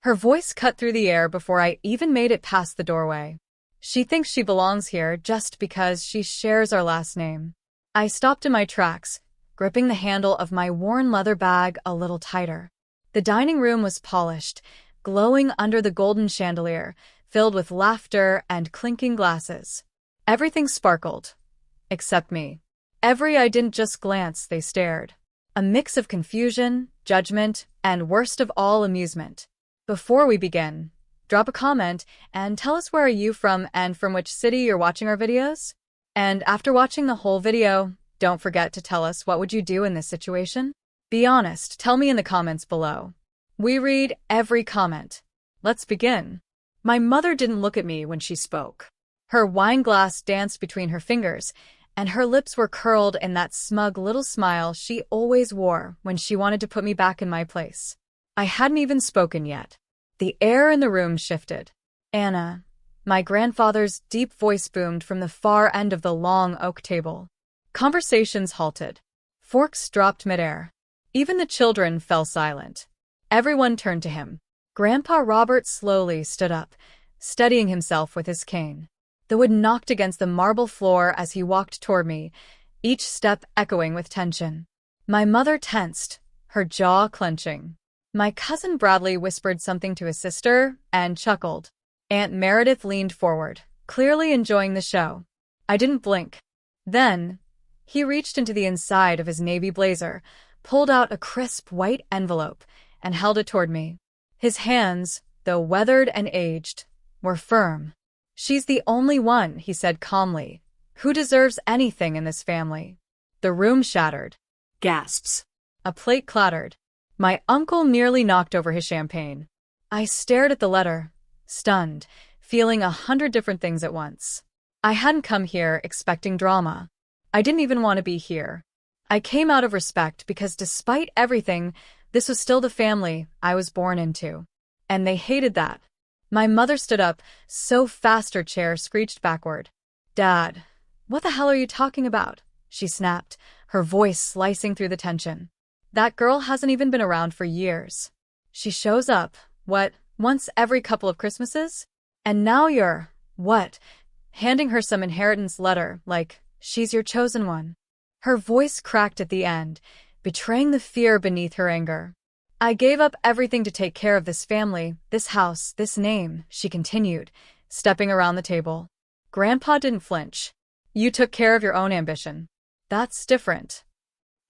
Her voice cut through the air before I even made it past the doorway. She thinks she belongs here just because she shares our last name. I stopped in my tracks, gripping the handle of my worn leather bag a little tighter. The dining room was polished, glowing under the golden chandelier, filled with laughter and clinking glasses. Everything sparkled, except me. I didn't just glance, they stared. A mix of confusion, judgment, and worst of all, amusement. Before we begin, drop a comment and tell us where are you from and from which city you're watching our videos. And after watching the whole video, don't forget to tell us what would you do in this situation? Be honest, tell me in the comments below. We read every comment. Let's begin. My mother didn't look at me when she spoke. Her wine glass danced between her fingers, and her lips were curled in that smug little smile she always wore when she wanted to put me back in my place. I hadn't even spoken yet. The air in the room shifted. Anna, my grandfather's deep voice boomed from the far end of the long oak table. Conversations halted. Forks dropped midair. Even the children fell silent. Everyone turned to him. Grandpa Robert slowly stood up, steadying himself with his cane. The wood knocked against the marble floor as he walked toward me, each step echoing with tension. My mother tensed, her jaw clenching. My cousin Bradley whispered something to his sister and chuckled. Aunt Meredith leaned forward, clearly enjoying the show. I didn't blink. Then, he reached into the inside of his navy blazer, pulled out a crisp white envelope, and held it toward me. His hands, though weathered and aged, were firm. She's the only one, he said calmly, who deserves anything in this family. The room shattered. Gasps. A plate clattered. My uncle nearly knocked over his champagne. I stared at the letter, stunned, feeling 100 different things at once. I hadn't come here expecting drama. I didn't even want to be here. I came out of respect because despite everything, this was still the family I was born into. And they hated that. My mother stood up, so fast her chair screeched backward. Dad, what the hell are you talking about? She snapped, her voice slicing through the tension. That girl hasn't even been around for years. She shows up, once every couple of Christmases? And now you're, handing her some inheritance letter, like she's your chosen one. Her voice cracked at the end, betraying the fear beneath her anger. I gave up everything to take care of this family, this house, this name, she continued, stepping around the table. Grandpa didn't flinch. You took care of your own ambition. That's different.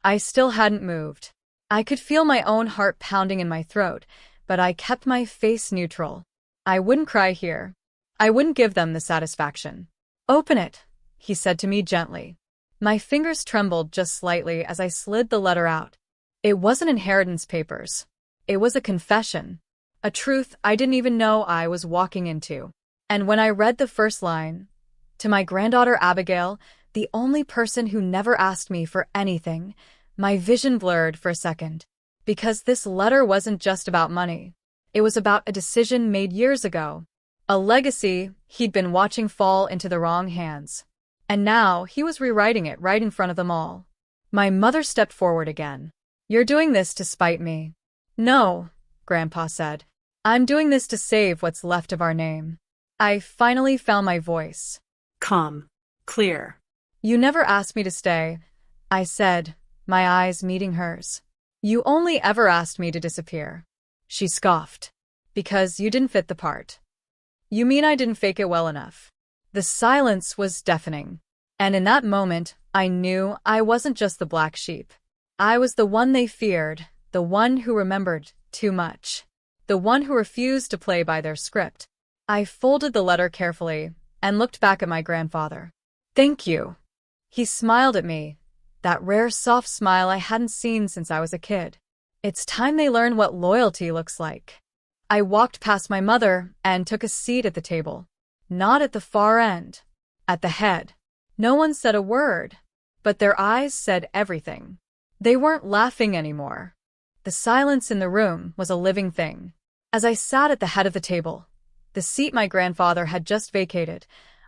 I still hadn't moved. I could feel my own heart pounding in my throat, but I kept my face neutral. I wouldn't cry here. I wouldn't give them the satisfaction. Open it, he said to me gently. My fingers trembled just slightly as I slid the letter out. It wasn't inheritance papers. It was a confession. A truth I didn't even know I was walking into. And when I read the first line, to my granddaughter Abigail, the only person who never asked me for anything, my vision blurred for a second. Because this letter wasn't just about money. It was about a decision made years ago. A legacy he'd been watching fall into the wrong hands. And now he was rewriting it right in front of them all. My mother stepped forward again. You're doing this to spite me. No, Grandpa said. I'm doing this to save what's left of our name. I finally found my voice. Calm. Clear. You never asked me to stay, I said, my eyes meeting hers. You only ever asked me to disappear. She scoffed. Because you didn't fit the part. You mean I didn't fake it well enough? The silence was deafening. And in that moment, I knew I wasn't just the black sheep. I was the one they feared, the one who remembered too much, the one who refused to play by their script. I folded the letter carefully and looked back at my grandfather. Thank you. He smiled at me, that rare soft smile I hadn't seen since I was a kid. It's time they learn what loyalty looks like. I walked past my mother and took a seat at the table. Not at the far end. At the head. No one said a word, but their eyes said everything. They weren't laughing anymore. The silence in the room was a living thing. As I sat at the head of the table, the seat my grandfather had just vacated,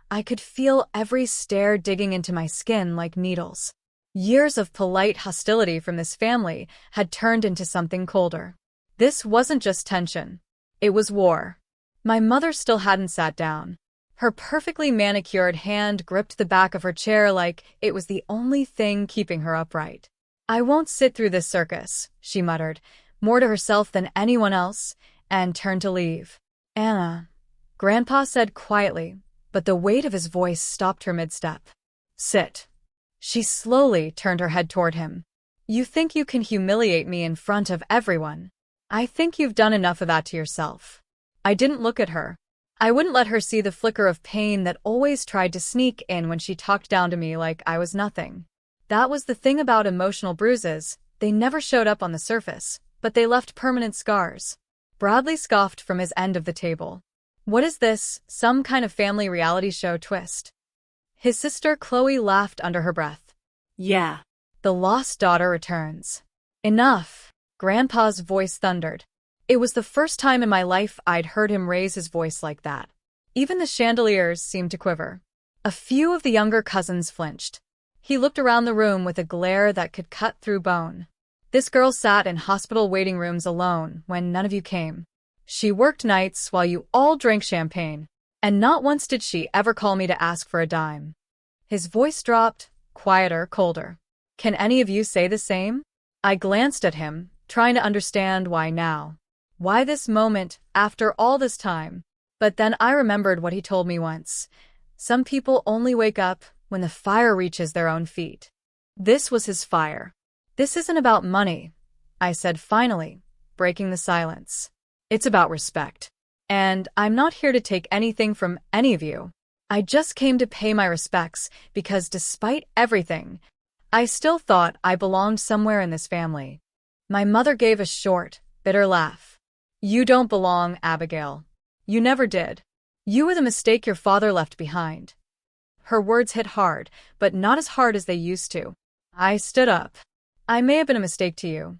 I could feel every stare digging into my skin like needles. Years of polite hostility from this family had turned into something colder. This wasn't just tension. It was war. My mother still hadn't sat down. Her perfectly manicured hand gripped the back of her chair like it was the only thing keeping her upright. "I won't sit through this circus," she muttered, more to herself than anyone else, and turned to leave. "Anna," Grandpa said quietly, but the weight of his voice stopped her mid-step. "Sit." She slowly turned her head toward him. "You think you can humiliate me in front of everyone? I think you've done enough of that to yourself." I didn't look at her. I wouldn't let her see the flicker of pain that always tried to sneak in when she talked down to me like I was nothing. That was the thing about emotional bruises. They never showed up on the surface, but they left permanent scars. Bradley scoffed from his end of the table. "What is this, some kind of family reality show twist?" His sister Chloe laughed under her breath. Yeah. "The lost daughter returns." "Enough," Grandpa's voice thundered. It was the first time in my life I'd heard him raise his voice like that. Even the chandeliers seemed to quiver. A few of the younger cousins flinched. He looked around the room with a glare that could cut through bone. "This girl sat in hospital waiting rooms alone when none of you came. She worked nights while you all drank champagne, and not once did she ever call me to ask for a dime." His voice dropped, quieter, colder. "Can any of you say the same?" I glanced at him, trying to understand why now. Why this moment, after all this time? But then I remembered what he told me once. Some people only wake up when the fire reaches their own feet. This was his fire. "This isn't about money," I said finally, breaking the silence. "It's about respect. And I'm not here to take anything from any of you. I just came to pay my respects because despite everything, I still thought I belonged somewhere in this family." My mother gave a short, bitter laugh. "You don't belong, Abigail. You never did. You were the mistake your father left behind." Her words hit hard, but not as hard as they used to. I stood up. "I may have been a mistake to you,"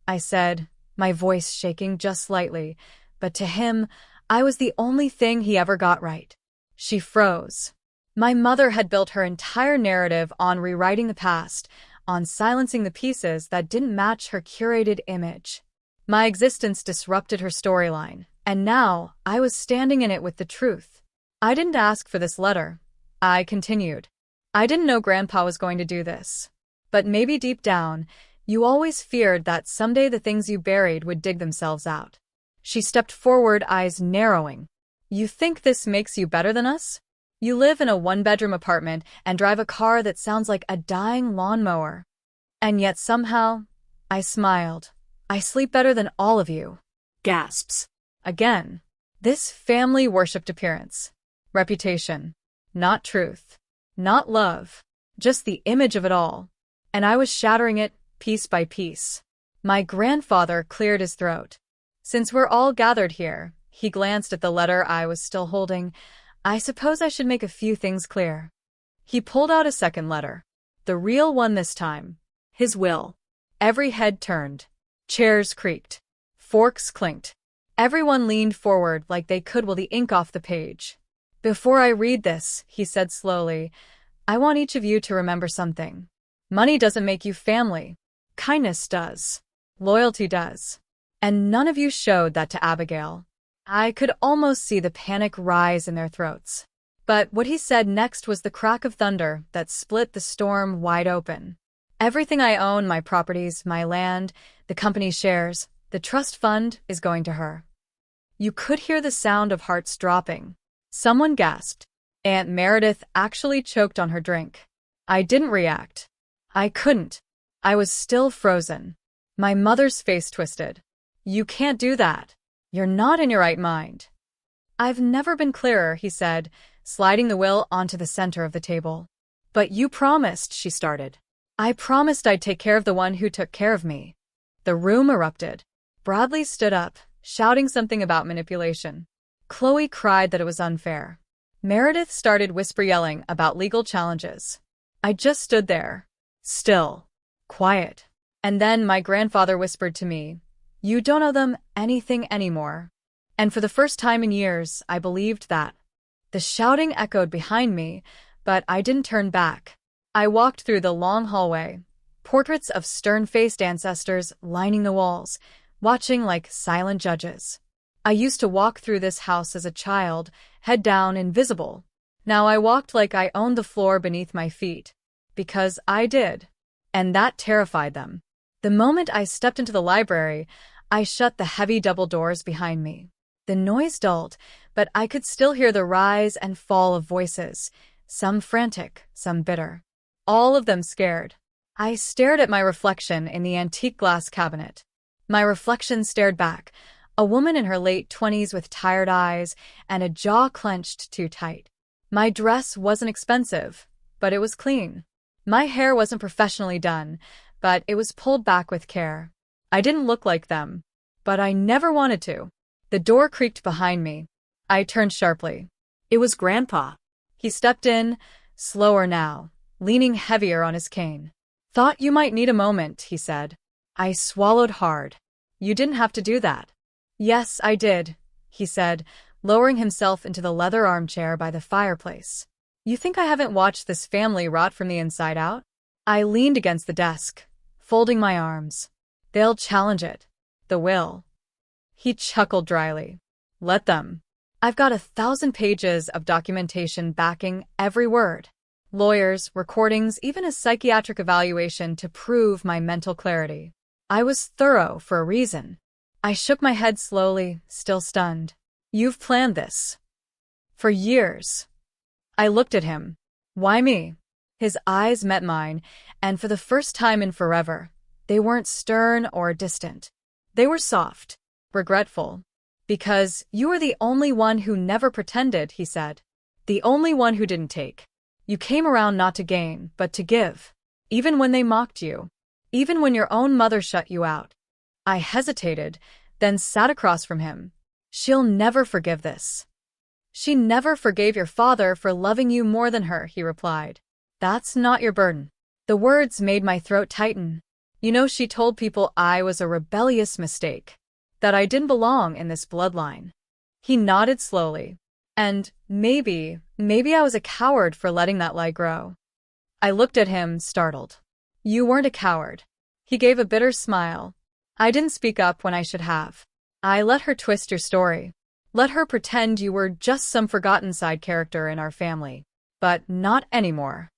I said, my voice shaking just slightly, but to him, I was the only thing he ever got right. She froze. My mother had built her entire narrative on rewriting the past, on silencing the pieces that didn't match her curated image. My existence disrupted her storyline, and now I was standing in it with the truth. "I didn't ask for this letter," I continued. "I didn't know Grandpa was going to do this. But maybe deep down, you always feared that someday the things you buried would dig themselves out." She stepped forward, eyes narrowing. "You think this makes you better than us? You live in a one-bedroom apartment and drive a car that sounds like a dying lawnmower. And yet somehow," I smiled, "I sleep better than all of you." Gasps. Again. This family worshipped appearance. Reputation. Not truth. Not love. Just the image of it all. And I was shattering it, piece by piece. My grandfather cleared his throat. "Since we're all gathered here," he glanced at the letter I was still holding, "I suppose I should make a few things clear." He pulled out a second letter. The real one this time. His will. Every head turned. Chairs creaked. Forks clinked. Everyone leaned forward like they could will the ink off the page. "Before I read this," he said slowly, "I want each of you to remember something. Money doesn't make you family. Kindness does. Loyalty does. And none of you showed that to Abigail." I could almost see the panic rise in their throats. But what he said next was the crack of thunder that split the storm wide open. "Everything I own, my properties, my land, the company's shares, the trust fund, is going to her." You could hear the sound of hearts dropping. Someone gasped. Aunt Meredith actually choked on her drink. I didn't react. I couldn't. I was still frozen. My mother's face twisted. "You can't do that. You're not in your right mind." "I've never been clearer," he said, sliding the will onto the center of the table. "But you promised," she started. "I promised I'd take care of the one who took care of me." The room erupted. Bradley stood up, shouting something about manipulation. Chloe cried that it was unfair. Meredith started whisper yelling about legal challenges. I just stood there, still, quiet. And then my grandfather whispered to me, "You don't owe them anything anymore." And for the first time in years, I believed that. The shouting echoed behind me, but I didn't turn back. I walked through the long hallway, portraits of stern-faced ancestors lining the walls, watching like silent judges. I used to walk through this house as a child, head down, invisible. Now I walked like I owned the floor beneath my feet. Because I did. And that terrified them. The moment I stepped into the library, I shut the heavy double doors behind me. The noise dulled, but I could still hear the rise and fall of voices, some frantic, some bitter. All of them scared. I stared at my reflection in the antique glass cabinet. My reflection stared back, a woman in her late 20s with tired eyes and a jaw clenched too tight. My dress wasn't expensive, but it was clean. My hair wasn't professionally done, but it was pulled back with care. I didn't look like them, but I never wanted to. The door creaked behind me. I turned sharply. It was Grandpa. He stepped in, slower now, leaning heavier on his cane. "Thought you might need a moment," he said. I swallowed hard. "You didn't have to do that." "Yes, I did," he said, lowering himself into the leather armchair by the fireplace. "You think I haven't watched this family rot from the inside out?" I leaned against the desk, folding my arms. "They'll challenge it. The will." He chuckled dryly. "Let them. I've got 1,000 pages of documentation backing every word. Lawyers, recordings, even a psychiatric evaluation to prove my mental clarity. I was thorough for a reason." I shook my head slowly, still stunned. "You've planned this. For years." I looked at him. "Why me?" His eyes met mine, and for the first time in forever, they weren't stern or distant. They were soft, regretful. "Because you were the only one who never pretended," he said. "The only one who didn't take. You came around not to gain, but to give. Even when they mocked you. Even when your own mother shut you out." I hesitated, then sat across from him. "She'll never forgive this." "She never forgave your father for loving you more than her," he replied. "That's not your burden." The words made my throat tighten. "You know, she told people I was a rebellious mistake. That I didn't belong in this bloodline." He nodded slowly. "And maybe I was a coward for letting that lie grow." I looked at him, startled. "You weren't a coward." He gave a bitter smile. "I didn't speak up when I should have. I let her twist your story. Let her pretend you were just some forgotten side character in our family. But not anymore."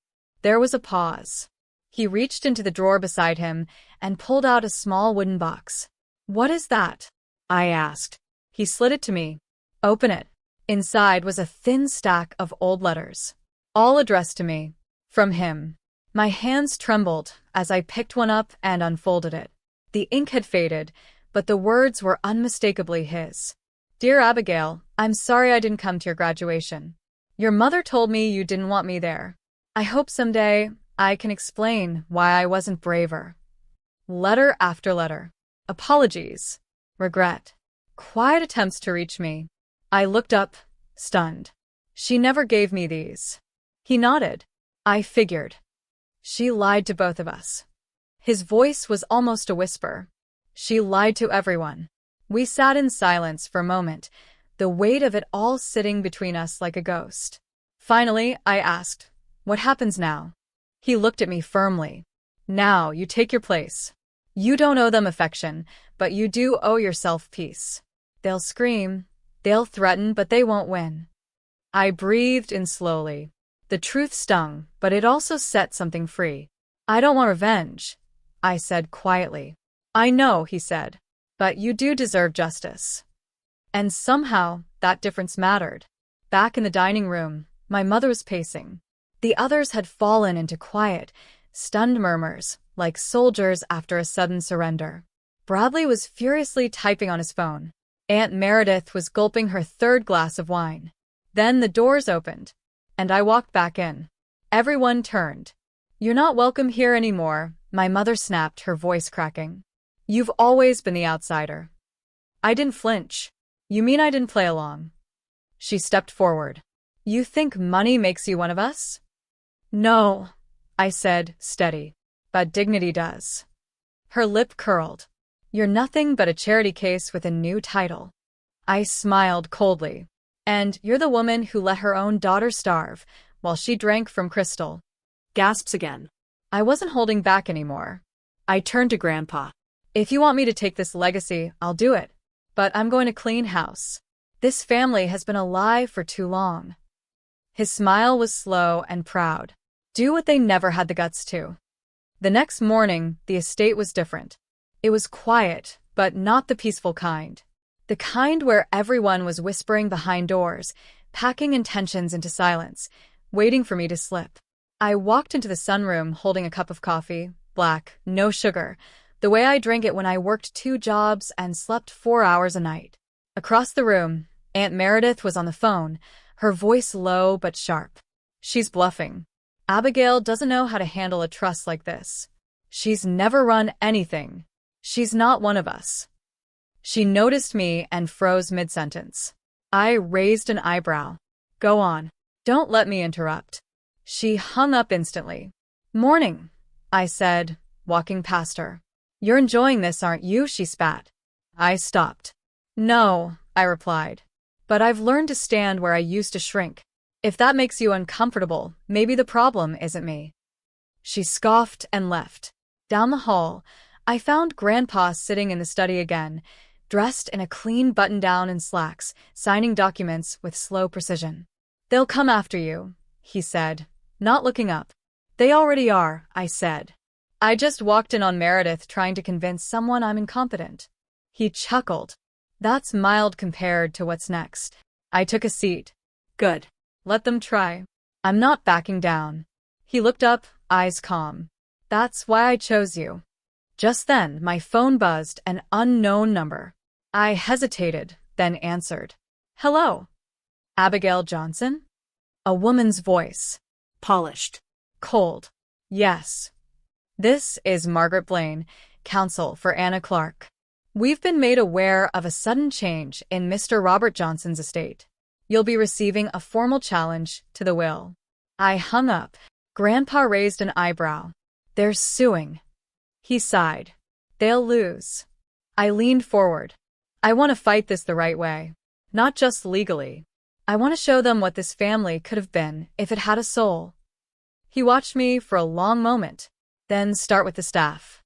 There was a pause. He reached into the drawer beside him and pulled out a small wooden box. "What is that?" I asked. He slid it to me. "Open it." Inside was a thin stack of old letters, all addressed to me, from him. My hands trembled as I picked one up and unfolded it. The ink had faded, but the words were unmistakably his. "Dear Abigail, I'm sorry I didn't come to your graduation. Your mother told me you didn't want me there. I hope someday I can explain why I wasn't braver." Letter after letter. Apologies. Regret. Quiet attempts to reach me. I looked up, stunned. "She never gave me these." He nodded. I figured. "She lied to both of us." His voice was almost a whisper. "She lied to everyone." We sat in silence for a moment, the weight of it all sitting between us like a ghost. Finally, I asked, "What happens now?" He looked at me firmly. "Now you take your place. You don't owe them affection, but you do owe yourself peace. They'll scream, they'll threaten, but they won't win." I breathed in slowly. The truth stung, but it also set something free. "I don't want revenge," I said quietly. "I know," he said, "but you do deserve justice." And somehow, that difference mattered. Back in the dining room, my mother was pacing. The others had fallen into quiet, stunned murmurs, like soldiers after a sudden surrender. Bradley was furiously typing on his phone. Aunt Meredith was gulping her third glass of wine. Then the doors opened, and I walked back in. Everyone turned. "You're not welcome here anymore," my mother snapped, her voice cracking. "You've always been the outsider." I didn't flinch. "You mean I didn't play along?" She stepped forward. "You think money makes you one of us?" "No," I said, steady. "But dignity does." Her lip curled. "You're nothing but a charity case with a new title." I smiled coldly. "And you're the woman who let her own daughter starve while she drank from crystal." Gasps again. I wasn't holding back anymore. I turned to Grandpa. "If you want me to take this legacy, I'll do it. but I'm going to clean house. This family has been alive for too long. His smile was slow and proud. Do what they never had the guts to. The next morning, the estate was different. It was quiet, but not the peaceful kind. The kind where everyone was whispering behind doors, packing intentions into silence, waiting for me to slip. I walked into the sunroom holding a cup of coffee, black, no sugar, the way I drank it when I worked 2 jobs and slept 4 hours a night. Across the room, Aunt Meredith was on the phone, her voice low but sharp. She's bluffing. Abigail doesn't know how to handle a trust like this. She's never run anything. She's not one of us. She noticed me and froze mid-sentence. I raised an eyebrow. Go on. Don't let me interrupt. She hung up instantly. Morning, I said, walking past her. You're enjoying this, aren't you? She spat. I stopped. No, I replied. But I've learned to stand where I used to shrink. If that makes you uncomfortable, maybe the problem isn't me. She scoffed and left. Down the hall, I found Grandpa sitting in the study again, dressed in a clean button-down and slacks, signing documents with slow precision. They'll come after you, he said, not looking up. They already are, I said. I just walked in on Meredith trying to convince someone I'm incompetent. He chuckled. That's mild compared to what's next. I took a seat. Good. Let them try. I'm not backing down. He looked up, eyes calm. That's why I chose you. Just then, my phone buzzed, an unknown number. I hesitated, then answered. Hello. Abigail Johnson? A woman's voice. Polished. Cold. Yes. This is Margaret Blaine, counsel for Anna Clark. We've been made aware of a sudden change in Mr. Robert Johnson's estate. You'll be receiving a formal challenge to the will. I hung up. Grandpa raised an eyebrow. They're suing. He sighed. They'll lose. I leaned forward. I want to fight this the right way. Not just legally. I want to show them what this family could have been if it had a soul. He watched me for a long moment, then start with the staff.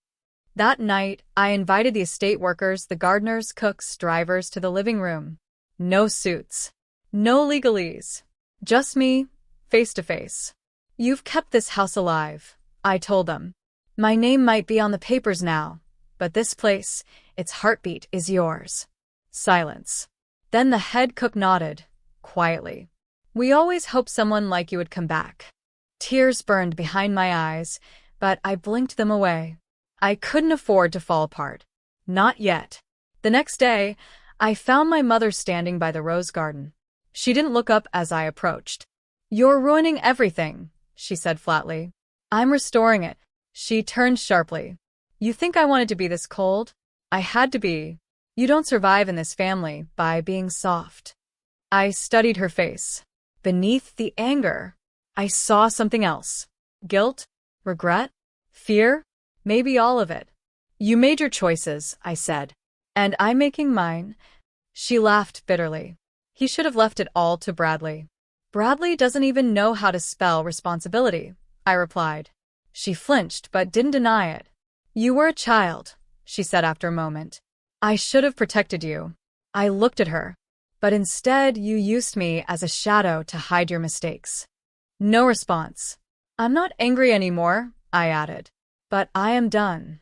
That night, I invited the estate workers, the gardeners, cooks, drivers to the living room. No suits. No legalese. Just me, face to face. You've kept this house alive, I told them. My name might be on the papers now, but this place, its heartbeat, is yours. Silence. Then the head cook nodded, quietly. We always hoped someone like you would come back. Tears burned behind my eyes, but I blinked them away. I couldn't afford to fall apart. Not yet. The next day, I found my mother standing by the rose garden. She didn't look up as I approached. You're ruining everything, she said flatly. I'm restoring it. She turned sharply. You think I wanted to be this cold? I had to be. You don't survive in this family by being soft. I studied her face. Beneath the anger, I saw something else. Guilt? Regret? Fear? Maybe all of it. You made your choices, I said. And I'm making mine. She laughed bitterly. He should have left it all to Bradley. Bradley doesn't even know how to spell responsibility, I replied. She flinched but didn't deny it. You were a child, she said after a moment. I should have protected you. I looked at her. But instead you used me as a shadow to hide your mistakes. No response. I'm not angry anymore, I added. But I am done.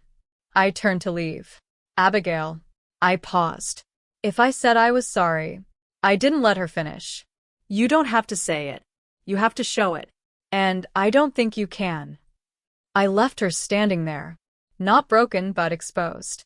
I turned to leave. Abigail. I paused. If I said I was sorry, I didn't let her finish. You don't have to say it. You have to show it. And I don't think you can. I left her standing there. Not broken but exposed.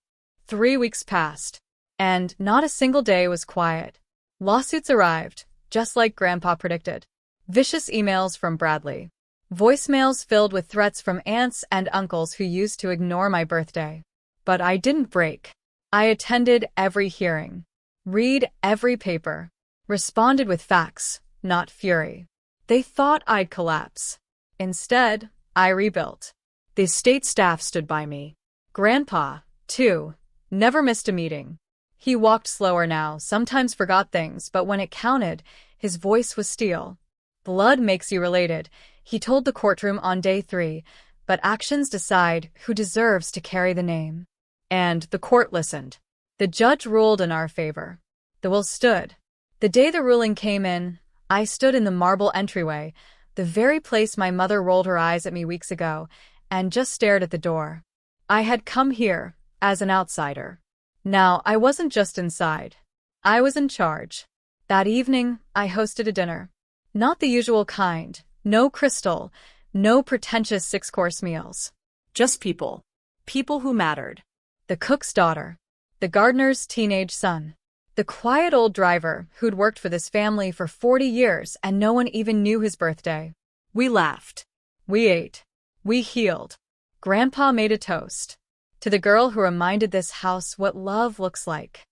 3 weeks passed. And not a single day was quiet. Lawsuits arrived, just like Grandpa predicted. Vicious emails from Bradley. Voicemails filled with threats from aunts and uncles who used to ignore my birthday. But I didn't break. I attended every hearing. Read every paper. Responded with facts, not fury. They thought I'd collapse. Instead, I rebuilt. The estate staff stood by me. Grandpa, too, never missed a meeting. He walked slower now, sometimes forgot things, but when it counted, his voice was steel. Blood makes you related, he told the courtroom on day 3, but actions decide who deserves to carry the name. And the court listened. The judge ruled in our favor. The will stood. The day the ruling came in, I stood in the marble entryway, the very place my mother rolled her eyes at me weeks ago, and just stared at the door. I had come here as an outsider. Now, I wasn't just inside. I was in charge. That evening, I hosted a dinner. Not the usual kind, no crystal, no pretentious six-course meals. Just people. People who mattered. The cook's daughter. The gardener's teenage son. The quiet old driver who'd worked for this family for 40 years and no one even knew his birthday. We laughed. We ate. We healed. Grandpa made a toast. To the girl who reminded this house what love looks like.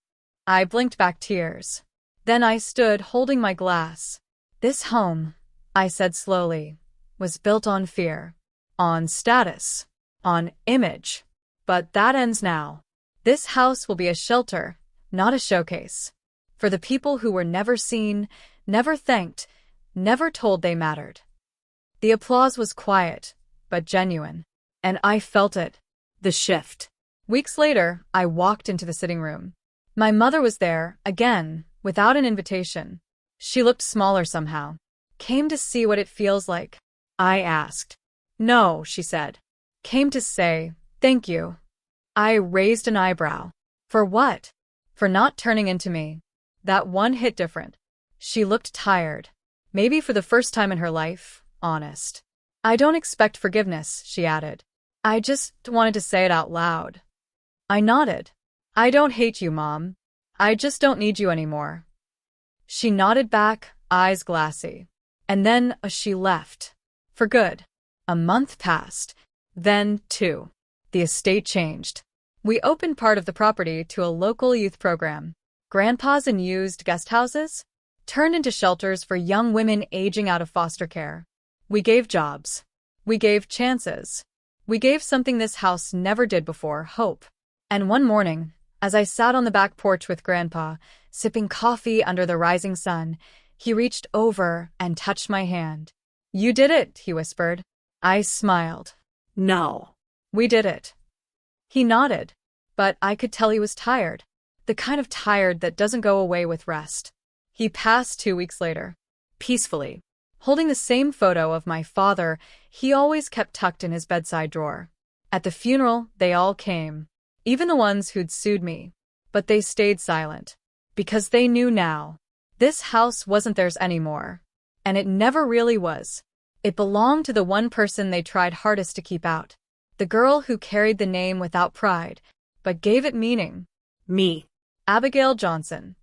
I blinked back tears. Then I stood holding my glass. This home, I said slowly, was built on fear. On status. On image. But that ends now. This house will be a shelter, not a showcase. For the people who were never seen, never thanked, never told they mattered. The applause was quiet, but genuine. And I felt it. The shift. Weeks later, I walked into the sitting room. My mother was there, again, without an invitation. She looked smaller somehow. Came to see what it feels like. I asked. No, she said. Came to say, thank you. I raised an eyebrow. For what? For not turning into me. That one hit different. She looked tired. Maybe for the first time in her life, honest. I don't expect forgiveness, she added. I just wanted to say it out loud. I nodded. I don't hate you, Mom. I just don't need you anymore. She nodded back, eyes glassy. And then she left. For good. A month passed. Then 2. The estate changed. We opened part of the property to a local youth program. Grandpas and used guest houses turned into shelters for young women aging out of foster care. We gave jobs. We gave chances. We gave something this house never did before, hope. And one morning, as I sat on the back porch with Grandpa, sipping coffee under the rising sun, he reached over and touched my hand. You did it, he whispered. I smiled. No. We did it. He nodded, but I could tell he was tired. The kind of tired that doesn't go away with rest. He passed 2 weeks later. Peacefully. Holding the same photo of my father he always kept tucked in his bedside drawer. At the funeral, they all came. Even the ones who'd sued me. But they stayed silent. Because they knew now. This house wasn't theirs anymore. And it never really was. It belonged to the one person they tried hardest to keep out. The girl who carried the name without pride, but gave it meaning. Me. Abigail Johnson.